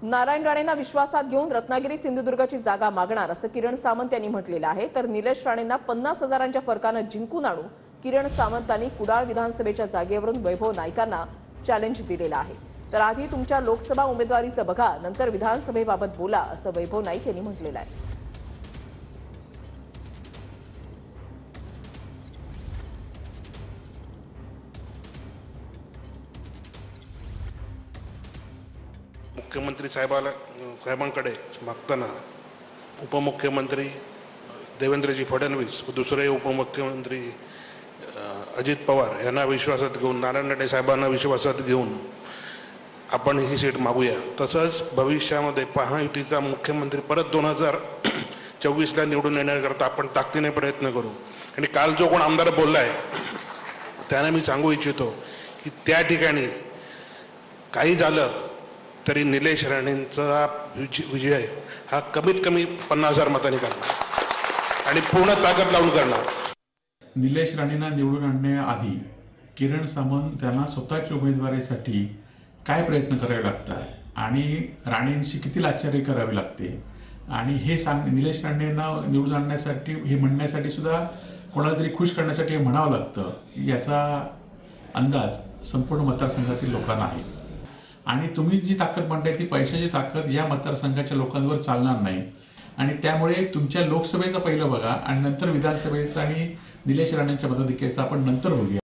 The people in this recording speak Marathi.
नारायण राणेंना विश्वासात घेऊन रत्नागिरी सिंधुदुर्गची जागा मागणार असं किरण सामंत यांनी म्हटलेलं आहे। तर निलेश राणेंना 50,000च्या फरकाने जिंकून आणू किरण सामंतांनी कुडाळ विधानसभेच्या जागेवरून वैभव नाईकांना चॅलेंज दिलेलं आहे। तर आधी तुमच्या लोकसभा उमेदवारीचं बघा, नंतर विधानसभेबाबत बोला असं वैभव नाईक यांनी म्हटलेलं आहे। मुख्यमंत्री साहेबांकडे मागताना उपमुख्यमंत्री देवेंद्रजी फडणवीस व दुसरे उपमुख्यमंत्री अजित पवार यांना विश्वासात घेऊन, नारायण राणे साहेबांना विश्वासात घेऊन आपण ही सीट मागूया। तसंच भविष्यामध्ये महायुतीचा मुख्यमंत्री परत 2024ला निवडून येण्याकरता आपण ताकदीने प्रयत्न करू। आणि काल जो कोण आमदार बोललाय त्यांना मी सांगू इच्छितो की त्या ठिकाणी काही झालं तरी निलेश राणेंचा विजय हा कमीत कमी 50,000 मतांनी करणार आणि पूर्ण ताकद लावून करणार। निलेश राणेंना निवडून आणण्याआधी किरण सामंत त्यांना स्वतःच्या उमेदवारीसाठी काय प्रयत्न करावे लागतात आणि राणेंशी किती लाचारी करावी लागते आणि हे निलेश राणेंना निवडून आणण्यासाठी, हे म्हणण्यासाठी सुद्धा कोणाला तरी खुश करण्यासाठी हे म्हणावं लागतं, याचा अंदाज संपूर्ण मतदारसंघातील लोकांना आहे। आणि तुम्ही जी ताकद म्हणताय ती पैशाची ताकद या मतदारसंघाच्या लोकांवर चालणार नाही आणि त्यामुळे तुमच्या लोकसभेचं पहिलं बघा आणि नंतर विधानसभेचं आणि निलेश राणेंच्या मताधिक्याचं आपण नंतर बघूया।